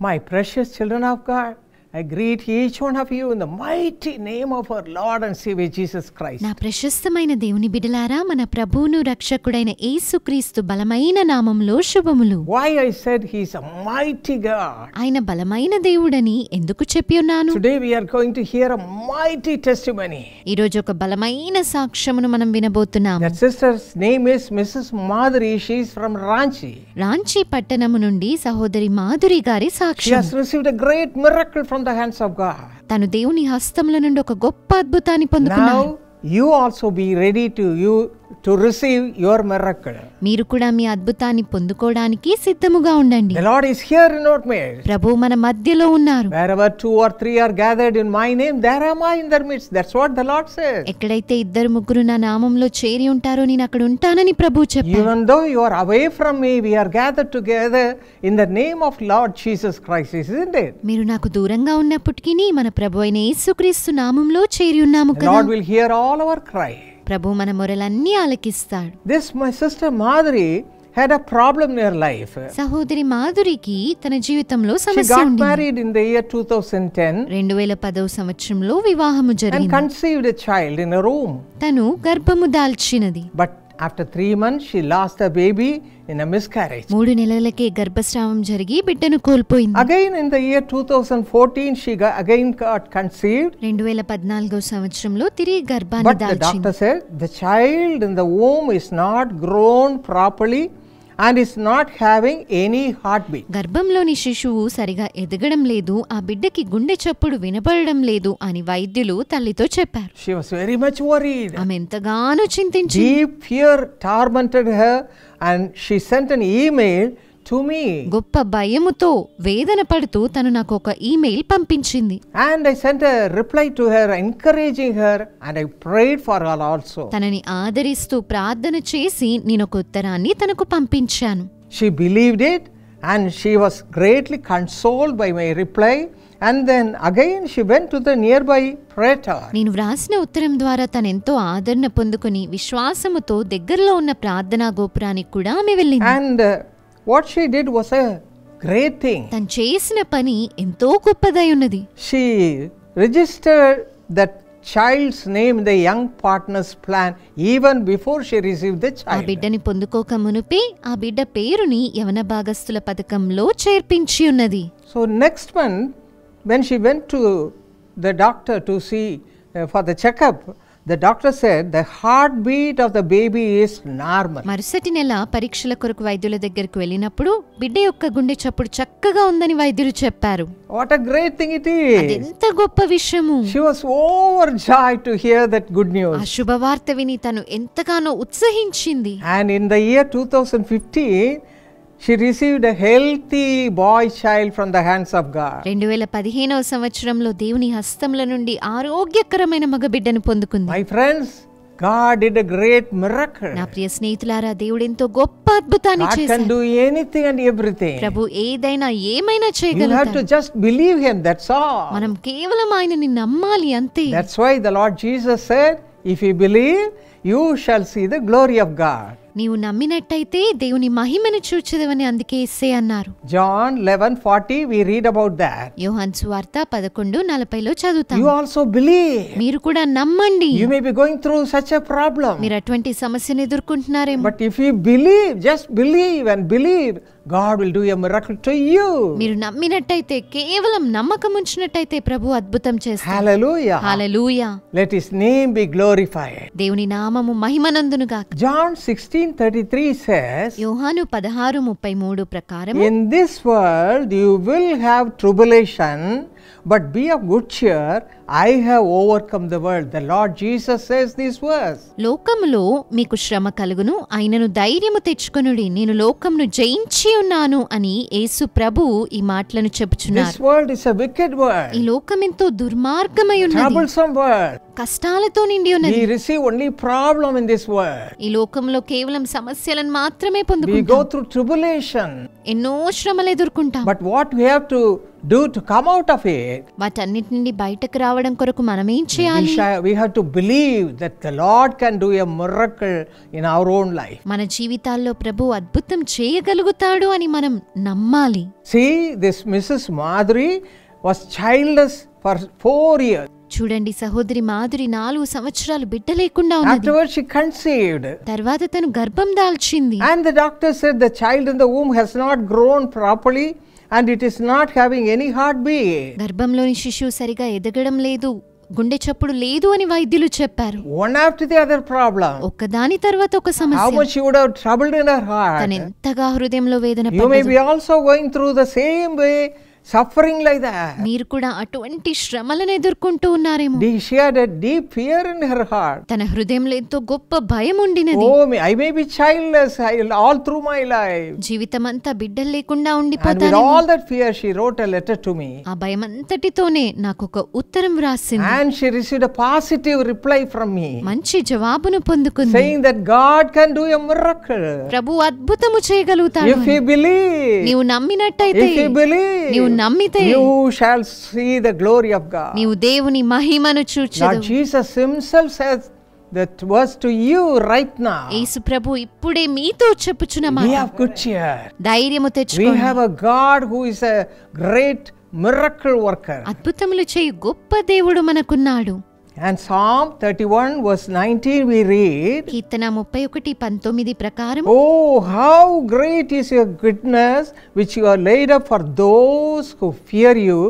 My precious children of God, I greet each one of you in the mighty name of our Lord and Savior Jesus Christ. నా ప్రశస్తమైన దేవుని బిడ్డలారా, మన ప్రభువును రక్షకుడైన యేసుక్రీస్తు బలమైన నామములో శుభములు. Why I said he is a mighty God? ఆయన బలమైన దేవుడని ఎందుకు చెప్పి ఉన్నాను? Today we are going to hear a mighty testimony. ఈ రోజు ఒక బలమైన సాక్ష్యమును మనం వినబోతున్నాము. That sister's name is Mrs. Madhuri. She is from Ranchi. Ranchi పట్టణము నుండి సహోదరి మాధురి గారి She సాక్ష్యం. has received a great miracle from the hands of God. తను దేవుని హస్తముల నుండి ఒక గొప్ప అద్భుతాన్ని పొందుకున్నారు. Now you also be ready to receive your miracle. మీరు కూడా మీ అద్భుతాన్ని పొందుకోవడానికి సిద్ధముగా ఉండండి. The Lord is here in our midst. ప్రభువు మన మధ్యలో ఉన్నారు. Wherever 2 or 3 are gathered in my name, there am I in their midst. That's what the Lord says. ఎక్కడైతే 2-3 నా నామంలో చేరి ఉంటారో నేను అక్కడ ఉంటానని ప్రభువు చెప్పారు. Even though you are away from me, we are gathered together in the name of Lord Jesus Christ, isn't it? మీరు నాకు దూరంగా ఉన్నప్పటికీ మన ప్రభువైన యేసుక్రీస్తు నామంలో చేరి ఉన్నాము The కదా. Lord will hear all our cry. ప్రభువు మన మొరలన్నీ ఆలకిస్తాడు. This my sister Madhuri had a problem in her life. సహోదరి మాధురికి తన జీవితంలో She సమస్య got ఉంది. married in the year 2010 2010 సంవత్సరంలో వివాహము and జరిగింది. conceived a child in her womb. తను గర్భము దాల్చినది. But after 3 months, she lost the baby in a miscarriage. 3 నెలలకే గర్భస్రావం జరిగి బిడ్డను కోల్పోయింది. Again in the year 2014, she again got conceived. 2014 సంవత్సరంలో తిరిగి గర్భాన్ని But the దాల్చింది. doctor said the child in the womb is not grown properly and is not having any heartbeat. గర్భంలోని శిశువు సరిగా ఎదగడం లేదు, ఆ బిడ్డకి గుండె చప్పుడు వినపడడం లేదు అని వైద్యులు తల్లితో చెప్పారు. She was very much worried. ఆమె ఎంతగానో చింతించింది. Deep fear tormented her and she sent an email to me. గొప్ప భయముతో వేదన పడుతూ తను నాకు ఒక ఈమెయిల్ పంపించింది. And I sent a reply to her encouraging her and I prayed for her also. తనని ఆదరిస్తూ ప్రార్థన చేసి నేను ఒక ఉత్తరాన్ని తనకు పంపించాను. She believed it and she was greatly consoled by my reply. And then again she went to the nearby prayer tower. నేను వ్రాసిన ఉత్తరం ద్వారా తను ఎంతో ఆదరణ పొందుకొని విశ్వాసముతో దగ్గరలో ఉన్న ప్రార్థనా గోపురానికి కూడా ఆమె వెళ్ళింది. And what she did was a great thing. తను చేసిన పని ఎంతో గొప్పదై ఉన్నది. She registered that child's name in the young partner's plan even before she received the ఆ child. బిడ్డని పొందుకోక మునుపే ఆ బిడ్డ పేరుని యవన భాగస్థుల పథకంలో చేర్పించి ఉన్నది. So next month when she went to the doctor to see for the checkup, the doctor said the heartbeat of the baby is normal. మరుసటి నెల పరీక్షల కొరకు వైద్యుల దగ్గరకు వెళ్ళినప్పుడు బిడ్డ యొక్క గుండె చప్పుడు చక్కగా ఉందని వైద్యులు చెప్పారు. What a great thing it is. అదెంత గొప్ప విషయము. She was overjoyed to hear that good news. ఆ శుభవార్త విని తను ఎంతగానో ఉత్సహించింది. And in the year 2015, she received a healthy boy child from the hands of God. 2015వ సంవత్సరంలో దేవుని హస్తముల నుండి ఆరోగ్యకరమైన మగబిడ్డను పొందుకుంది. My friends, God did a great miracle. నా ప్రియ స్నేహితులారా, దేవుడు ఎంతో గొప్ప అద్భుతాన్ని God can చేశాడు. do anything and everything. ప్రభు ఏదైనా ఏమైనా You have చేయగలుగుతాడు. to just believe Him, that's all. మనం కేవలం ఆయనని నమ్మాలి అంతే. That's why the Lord Jesus said, if you believe, you shall see the glory of God. నీవు నమ్మినట్టయితే దేవుని మహిమను చూచెదవని అందుకే యేసే అన్నారు. John 11:40, we read about that. యోహాను సువార్త 11:40లో చదువుతాం. You also believe. మీరు కూడా నమ్మండి. You may be going through such a problem. మీరు అటువంటి సమస్యను ఎదుర్కొంటున్నారేమో. But if you believe, just believe and believe, God will do a miracle to you. మీరు నమ్మినట్టయితే, కేవలం నమ్మకం ఉంచినట్టయితే ప్రభు అద్భుతం చేస్తాడు. Hallelujah. Hallelujah. Let His name be glorified. దేవుని నామము మహిమనందును గాక. John 16:33 says, యోహాను 16:33 ప్రకారం, in this world you will have tribulation, but be of good cheer, I have overcome the world. The Lord Jesus says these words. లోకములో మీకు శ్రమ కలుగును, అయినను ధైర్యము తెచ్చుకొనుడి, నేను లోకమును జయించి ఉన్నాను అని యేసు ప్రభువు ఈ మాటలను చెప్పుచున్నారు. This world is a wicked world. ఈ లోకం ఎంతో దుర్మార్గమై ఉన్నది, Troublesome world. కష్టాలతో నిండి ఉన్నది. We receive only problem in this world. ఈ లోకంలో కేవలం సమస్యలను మాత్రమే We పొందుకుంటాం. go through tribulation. ఎన్నో శ్రమలు ఎదుర్కొంటాం. But what we have to do to come out of it, వాటన్నిటి నుండి బయటకు రావడానికి రావడం కొరకు మనం ఏం చేయాలి? We have to believe that the Lord can do a miracle in our own life. మన జీవితాల్లో ప్రభు అద్భుతం చేయగలుగుతాడు అని మనం నమ్మాలి. See, this Mrs. Madhuri was childless for 4 years. చూడండి, సహోదరి మాధురి 4 సంవత్సరాలు బిడ్డ లేకుండా ఉన్నది. Afterwards she conceived. తర్వాత తను గర్భం దాల్చింది. And the doctor said the child in the womb has not grown properly and it is not having any heartbeat. గర్భంలోని శిశువు సరిగా ఎదగడం లేదు, గుండె చప్పుడు లేదు అని వైద్యులు చెప్పారు. One after the other problem. ఒకదాని తర్వాత ఒక How సమస్య. much she would have troubled in her heart. తను ఎంతగా హృదయంలో వేదన You may పడ్డదో. be also going through the same way, suffering like that. మీరు కూడా అటువంటి శ్రమలను ఎదుర్కొంటూ ఉన్నారేమో. She had a deep fear in her heart. తన హృదయంలో ఎంతో గొప్ప భయం ఉండినది. Oh, I may be childless all through my life. జీవితం అంతా బిడ్డలు లేకుండా And with ఉండిపోతాను. all that fear, she wrote a letter to me. ఆ భయం అంతటితోనే నాకు ఒక ఉత్తరం వ్రాసింది. And she received a positive reply from me, మంచి జవాబును పొందుకుంది. saying that God can do a miracle. ప్రభు అద్భుతము చేయగలుగుతాడు. If you believe, నీవు నమ్మినట్టయితే, if you believe, నీవు నమ్మితే you shall see the glory of God. నీవు దేవుని మహిమను Lord చూచెదవు. Jesus himself says that was to you right now. యేసు ప్రభు ఇప్పుడే మీతో చెప్పుచున్న We మాట. have good cheer. ధైర్యము We తెచ్చుకోండి. have a God who is a great miracle worker. అద్భుతములు చేయు గొప్ప దేవుడు మనకున్నాడు. And Psalm 31 verse 19 we read, కీర్తన 31:19 ప్రకారం, oh, how great is your goodness which you have laid up for those who fear you,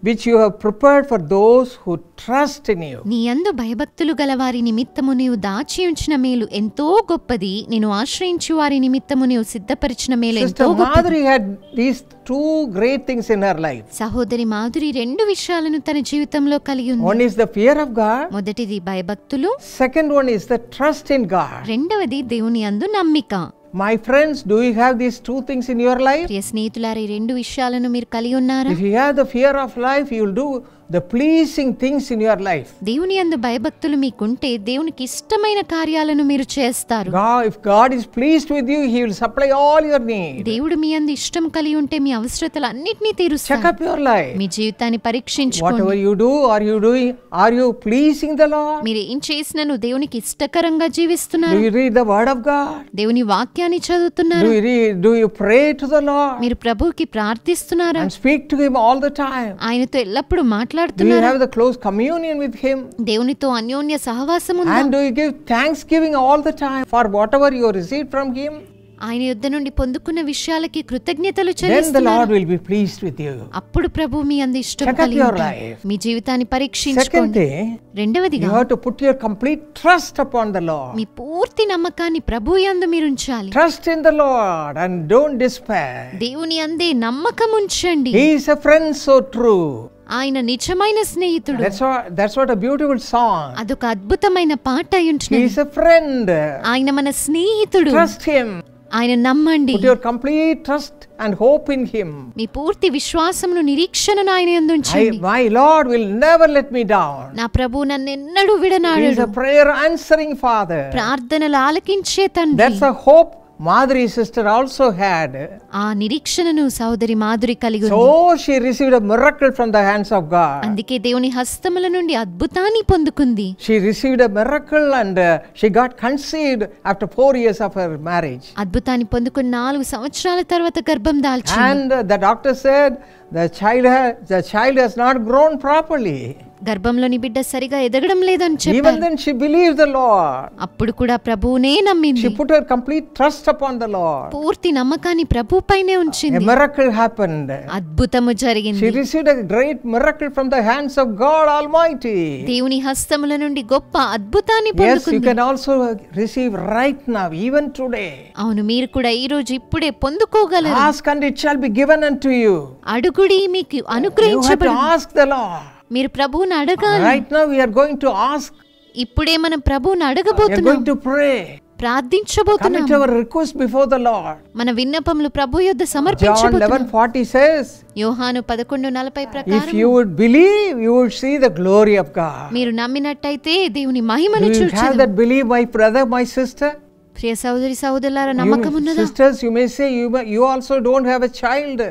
which you have prepared for those who trust in you. నీ యందు భయభక్తులు గలవారి నిమిత్తము నీవు దాచి ఉంచిన మేలు ఎంతో గొప్పది, నేను ఆశ్రయించు వారి నిమిత్తము నీవు సిద్ధపరిచిన మేలు ఎంతో Sister గొప్పది. Madhuri had these 2 great things in her life. సహోదరి మాధురి 2 విషయాలను తన జీవితంలో కలిగి ఉంది. One is the fear of God. మొదటిది భయభక్తులు, Second one is the trust in God. రెండవది దేవుని యందు నమ్మిక. My friends, do you have these 2 things in your life? ప్రియ స్నేహితులారా, ఈ 2 విషయాలను మీరు కలిగి ఉన్నారా? If you have the fear of life, you will do the pleasing things in your life. దేవుని యందు భయభక్తులు మీకుంటే దేవునికి ఇష్టమైన కార్యాలను మీరు చేస్తారు. If God is pleased with you, he will supply all your needs. దేవుడు మీ యందు ఇష్టం కలిగి ఉంటే మీ అవసరతలు అన్నిటినీ Check తీరుస్తారు. up your life. మీ జీవితాన్ని పరీక్షించుకోండి. Whatever you do, are you pleasing the Lord? మీరు ఏం చేసినా దేవునికి ఇష్టకరంగా Do జీవిస్తున్నారు? you read the word of God? దేవుని వాక్యాన్ని చదువుతున్నారు? Do you pray to the Lord మీరు ప్రభువుకి ప్రార్థిస్తున్నారా? and speak to him all the time? ఆయనతో ఎల్లప్పుడూ Do you మాట్లాడుతున్నారా? have the close communion with him? దేవునితో అన్యోన్య సహవాసం ఉందా? And do you give thanksgiving all the time for whatever you received from him? ఆయన యుద్ధ నుండి పొందుకున్న విషయాలకి కృతజ్ఞతలు Then the చెల్లిస్తున్నారు. Lord will be pleased with you. అప్పుడు ప్రభు మీ అందు ఇష్టం Check up కలిగి your ఉంటారు. life. మీ జీవితాన్ని Second పరీక్షించుకోండి. thing, రెండవదిగా, you have to put your complete trust upon the Lord. మీ పూర్తి నమ్మకాన్ని ప్రభు యందు మీరు ఉంచాలి. Trust in the Lord and don't despair. దేవుని అందే నమ్మకం ఉంచండి. He is a friend so true. ఆయన నిజమైన స్నేహితుడు. That's what a beautiful song. అదొక అద్భుతమైన పాట He అయ్యుంటున్నది. is a friend. ఆయన మన స్నేహితుడు. Trust him. ఆయన నమ్మండి. Put your complete trust and hope in him. మీ పూర్తి విశ్వాసమును నిరీక్షణను ఆయన యందు ఉంచండి. My Lord will never let me down. నా ప్రభు నన్ను ఎన్నడూ He is విడనాడడు. a prayer answering Father. ప్రార్థనలు ఆలకించే తండ్రి. That's a hope Madhuri sister also had. ఆ నిరీక్షణను సహోదరి మాధురి కలిగి ఉంది. So she received a miracle from the hands of God. అందుకే దేవుని హస్తముల నుండి అద్భుతాన్ని పొందుకుంది. She received a miracle and she got conceived after 4 years of her marriage. అద్భుతాన్ని పొందుకుని 4 సంవత్సరాల తర్వాత గర్భం దాల్చింది. And the doctor said the child has not grown properly. గర్భంలోని బిడ్డ సరిగా ఎదగడం లేదని Even చెప్పారు. then she believed the Lord. అప్పుడు కూడా ప్రభువునే నమ్మింది. She put her complete trust upon the Lord. పూర్తి నమ్మకాన్ని ప్రభుపైనే A ఉంచింది. miracle happened. అద్భుతము She జరిగింది. received a great miracle from the hands of God Almighty. దేవుని హస్తముల నుండి గొప్ప అద్భుతాన్ని Yes, you పొందుకుంది. can also receive right now, even today. అవును, మీరు కూడా ఈ రోజు ఇప్పుడే పొందుకోగలరు. Ask and it shall be given unto you. అడుగుడి మీకు You have to అనుగ్రహించబడును. ask the Lord. మీరు ప్రభువుని అడగాలి. Right now we are going to ask. ఇప్పుడే మనం ప్రభువుని We are అడగబోతున్నాం. going to pray. ప్రార్థించబోతున్నాం. Commit our request before the Lord. మన విన్నపములు ప్రభు యొద్ద John సమర్పించబోతున్నాం. 11:40 says, యోహాను 11:40 if ప్రకారం, you would believe, you would see the glory of God. మీరు నమ్మినట్టయితే దేవుని మహిమను Do you have చూచెదరు. that belief, my brother, my sister? ప్రియ సహోదరి సహోదరులారా, నమ్మకం ఉన్నదా? Sisters, you may say you also don't have a child.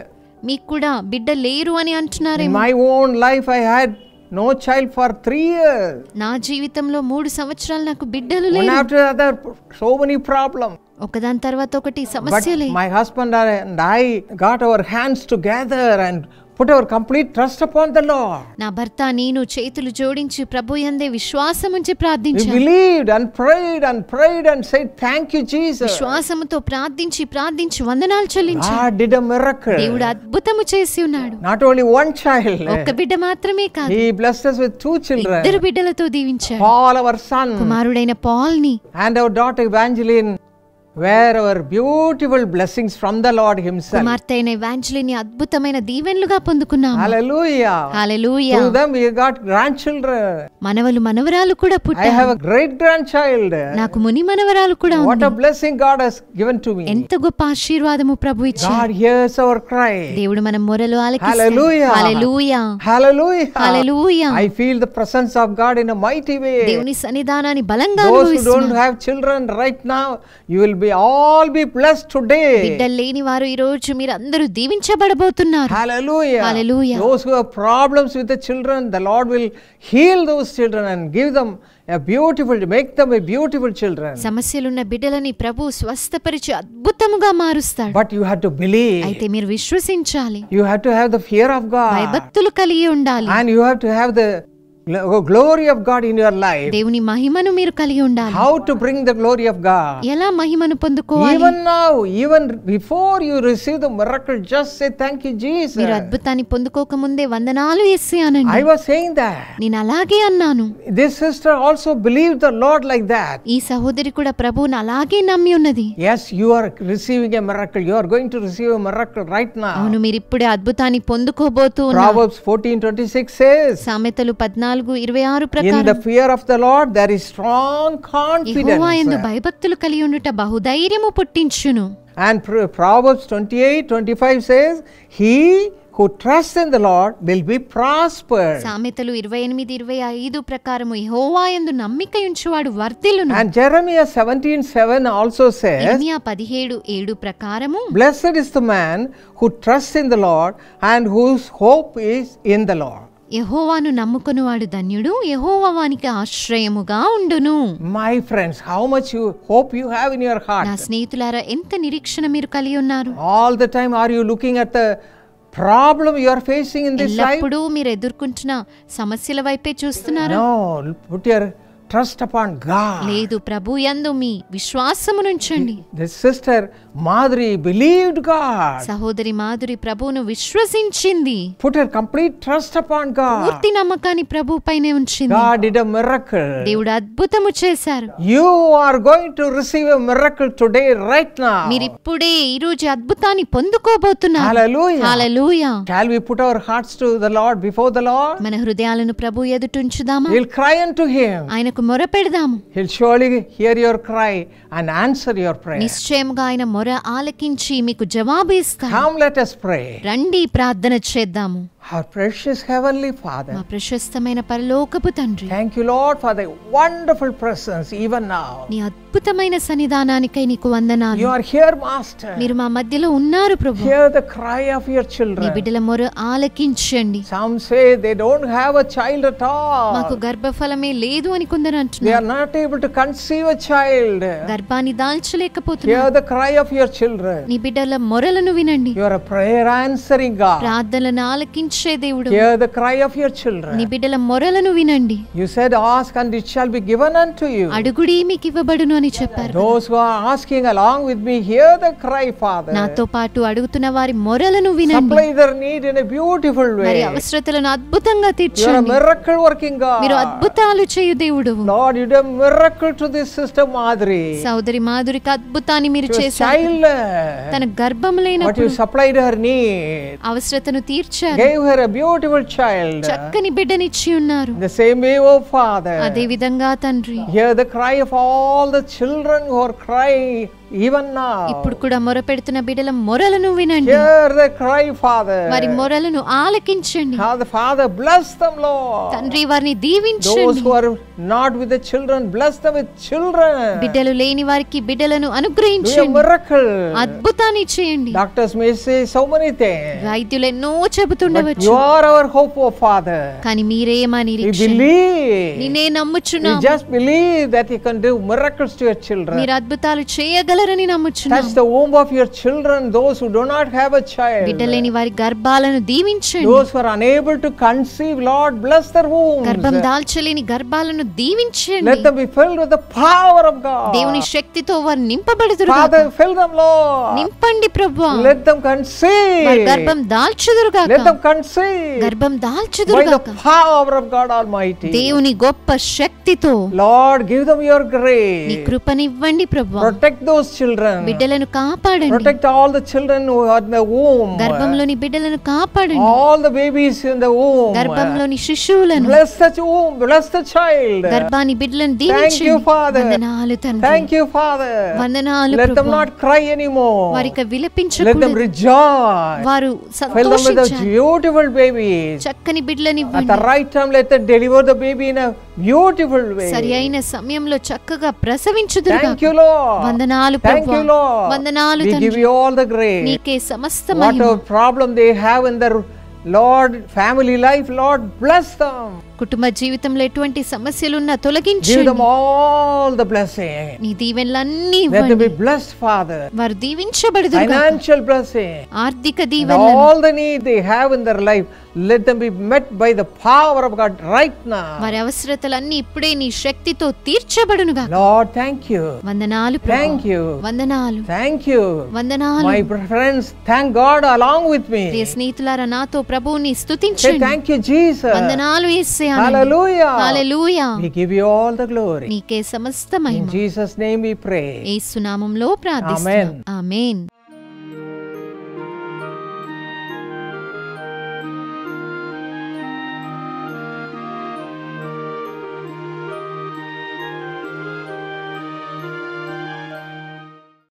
మీకు కూడా బిడ్డ లేరు అని In అంటున్నారేమో. my own life I had no child for 3 years. నా జీవితంలో 3 సంవత్సరాలు నాకు బిడ్డలు One లేరు. after another, so many problems. ఒకదాని తర్వాత ఒకటి But సమస్యలే. my husband and I got our hands together and put our complete trust upon the Lord. నా భర్త నేను చేతులు జోడించి ప్రభు యందే విశ్వాసం ఉంచి We ప్రార్థించాను. believed and prayed and said, "Thank you, Jesus." విశ్వాసముతో ప్రార్థించి వందనాలు చెల్లించాను. God did a miracle. దేవుడు అద్భుతము చేసి ఉన్నాడు. Not only one child. ఒక్క బిడ్డ మాత్రమే కాదు, He blessed us with 2 children. 2 బిడ్డలతో దీవించాడు. Paul, our son, కుమారుడైన పాల్ ని and our daughter Evangeline were our beautiful blessings from the Lord Himself. కుమార్తె అయిన ఎవాంజలిని అద్భుతమైన దీవెనలుగా పొందుకున్నాము. Hallelujah. Hallelujah. Through them we got grandchildren. మనవలు మనవరాలు కూడా I పుట్టారు. have a great grandchild. నాకు ముని మనవరాలు కూడా What ఉంది. a blessing God has given to me. ఎంత గొప్ప ఆశీర్వాదము ప్రభు ఇచ్చాడు. God hears our cry. దేవుడు మన మొరలు ఆలకిస్తాడు. Hallelujah. Hallelujah. Hallelujah. Hallelujah. I feel the presence of God in a mighty way. దేవుని సన్నిధానాన్ని బలంగా Those who don't అనుభవిస్తున్నారు. have children right now, you will be all be blessed today. బిడ్డలు లేని వారు ఈ రోజు మీరు అందరూ దీవించబడబోతున్నారు. Hallelujah. Hallelujah. Those who have problems with the children, the Lord will heal those children and give them make them a beautiful children. సమస్యలున్న బిడ్డలని ప్రభు స్వస్థపరిచి అద్భుతముగా మారుస్తాడు. But you have to believe. అయితే మీరు విశ్వసించాలి. You have to have the fear of God. భయభక్తులు కలిగి ఉండాలి. And you have to have the glory of God in your life. దేవుని మహిమను మీరు కలిగి ఉండాలి. How to bring the glory of God? ఎలా మహిమను పొందుకోవాలి? Even now, even before you receive the miracle, just say thank you, Jesus. మీరు అద్భుతాన్ని పొందుకోక ముందే వందనాలు యేసయ్య అనండి. I was saying that. నేను అలాగే అన్నాను. This sister also believed the Lord like that. ఈ సహోదరి కూడా ప్రభువును అలాగే నమ్మి ఉన్నది. Yes, you are receiving a miracle. You are going to receive a miracle right now. అవును, మీరు ఇప్పుడే అద్భుతాన్ని పొందుకోబోతూ ఉన్నారు. Proverbs 14:26 says, సామెతలు 14:26 in ప్రకారం the fear of the Lord there is strong యెహోవా యందు confidence. భయభక్తులు కలిగి ఉండుట బహుధైర్యము పుట్టించును. And Proverbs 28:25 says, he who trusts in the Lord will be prospered. సామెతలు 28:25 ప్రకారము యెహోవా యందు నమ్మిక ఉంచువాడు వర్ధిల్లును. And Jeremiah 17:7 also says, ఇర్మీయా 17:7 ప్రకారము blessed is the man who trusts in the Lord and whose hope is in the Lord. యెహోవాను నమ్ముకొనువాడు ధన్యుడు, యెహోవా వానికి ఆశ్రయముగా ఉండును. My friends, how much hope you have in your నా heart. స్నేహితులారా, ఎంత నిరీక్షణ మీరు కలిగి ఉన్నారు. All the time are you looking at the problem you are facing in this life? ఎల్లప్పుడూ మీరు ఎదుర్కొంటున్న సమస్యల వైపే చూస్తున్నారా? No, put your trust upon God. లేదు, ప్రభు యందు మీ విశ్వాసమునుంచండి. This sister Madhuri believed God. సహోదరి మాధురి ప్రభువును విశ్వసించింది. Put her complete trust upon God. పూర్తి నమ్మకాన్ని ప్రభు పైనే ఉంచింది. God did a miracle. దేవుడు అద్భుతము చేశారు. You are going to receive a miracle today right now. మీరు ఇప్పుడే ఈ రోజు అద్భుతాన్ని పొందుకోబోతున్నారు. Hallelujah. Hallelujah. Shall we put our hearts to the Lord before the Lord? మన హృదయాలను ప్రభు ఎదుట ఉంచుదామా? We'll cry unto Him. ఆయనకు మొరపెడదాము. He'll surely hear your cry and answer your prayer. నిశ్చయముగా ఆయన మొర ఆలకించి మీకు జవాబు ఇస్తాడు. Come, let us pray. రండి ప్రార్థన చేద్దాము. Our precious Heavenly Father, మా ప్రశస్తమైన పరలోకపు తండ్రి, thank you, Lord, for the wonderful presence even now. నీ అద్భుతమైన సన్నిధానానికై నీకు వందనాలు. You are here, Master. మీరు మా మధ్యలో ఉన్నారు ప్రభు. Hear the cry of your నీ children. బిడ్డల మొర ఆలకించండి. Some say they don't have a child at మాకు all. గర్భఫలమే లేదు అని కొందరు They అంటున్నారు. are not able to conceive a child. గర్భాన్ని దాల్చలేకపోతున్నారు. Hear the cry of your children. నీ బిడ్డల మొరలను వినండి. You are a prayer answering God. ప్రార్థనలను ఆలకించే దేవుడు. Hear the cry of your నీ children. బిడ్డల మొరలను వినండి. You said, ask and it shall be given unto you. అడుగుడి మీకు ఇవ్వబడును అని చెప్పారు. Those who are asking along with me, hear the cry, Father. నాతో పాటు అడుగుతున్న వారి మొరలను వినండి. Supply their need in a beautiful మరి way. అవసరతలను అద్భుతంగా You are a తీర్చండి. miracle working మీరు God. అద్భుతాలు చేయు దేవుడు. Lord, you did a miracle to this sister Madhuri. సోదరి మాధురికి అద్భుతాన్ని మీరు She was చేశారు. childless, తన గర్భం but you లేనప్పుడు supplied her need. అవసరతను తీర్చారు. Gave her a beautiful child. చక్కని బిడ్డనిచ్చి ఉన్నారు. The same way, oh Father. అదే విధంగా తండ్రి, Hear the cry of all the children who are crying even now. ఇప్పుడు కూడా మొరపెడుతున్న బిడ్డల మొరలను వినండి. Hear the cry, Father. వారి మొరలను ఆలకించండి. How the Father bless them, Lord. తండ్రి వారిని Those దీవించండి. who are not with the children, bless them with children. బిడ్డలు లేని వారికి బిడ్డలను Do a అనుగ్రహించండి. miracle. అద్భుతాన్ని చేయండి. Doctors may say so many things, వైద్యులు ఎన్నో but చెబుతుండవచ్చు, you are our hope, O Father. కానీ మీరే మా We నిరీక్షణ. believe. నేనే We నమ్ముచున్నాము. just believe that you can do miracles to your children. మీరు అద్భుతాలు చేయగలరని Touch నమ్ముచున్నాము. the womb of your children, those who do not have a child. బిడ్డలేని వారి గర్భాలను దీవించండి. Those who are unable to conceive, Lord, bless their wombs. గర్భం దాల్చలేని గర్భాలను దీవించండి. Let them be filled with the power of God. దేవుని శక్తితో వారు నింపబడుదురు. Father, fill them, Lord. నింపండి ప్రభువా. Let them conceive. వారి గర్భం దాల్చుదురుగాక. Let them conceive గర్భం by the దాల్చుదురుగాక. power of God Almighty. దేవుని గొప్ప శక్తితో Lord, give them your నీ grace. కృపనివ్వండి ప్రభువా. Protect those children. బిడ్డలను కాపాడండి. Protect all the children who are in the womb. గర్భంలోని బిడ్డలను కాపాడండి. All the babies in the womb. గర్భంలోని శిశువులను, Bless the womb. Bless the child. గర్భాన్ని బిడ్డలను Thank you, దీవించండి. Father. వందనాలు తండ్రి. Thank you, Father. వందనాలు Let them ప్రభువా. not cry anymore. వారికి Let them విలపించకూడదు. rejoice. వారు Fill them with the సంతోషించాలి. beautiful babies. చక్కని బిడ్డలను At the ఇవ్వండి. right time, let them deliver the baby in a beautiful way. సరి అయిన సమయంలో చక్కగా ప్రసవించుదురుగాక. Thank you, Lord. వందనాలు Thank ప్రభువా. you, Lord. వందనాలు We give తండ్రి. you all the grace. నీకే సమస్త మహిమ. Whatever problem they have in their Lord family life, Lord bless them. కుటుంబ జీవితంలో ఎటువంటి సమస్యలున్నా Give తొలగించండి. them all the blessing. నీ దీవెనలన్నీ Let them ఇవ్వండి. be blessed, Father. వారు దీవించబడుదురుగాక. Financial blessing. ఆర్థిక And దీవెనలను, all the need they have in their life, let them be met by the power of God right now. వారి అవసరతలన్నీ ఇప్పుడే నీ శక్తితో తీర్చబడునుగాక. Lord, thank you. వందనాలు ప్రభువా. Thank you. వందనాలు. Thank you. వందనాలు. My friends, thank God along with me. ప్రియ స్నేహితులారా, నాతో ప్రభువుని Say స్తుతించండి. thank you, Jesus. వందనాలు యేసయ్యా. Hallelujah. Hallelujah. We give you all the glory. నీకే సమస్త In Mahima. Jesus' name we pray. యేసు నామములో ప్రార్థిస్తున్నాం. ఆమేన్.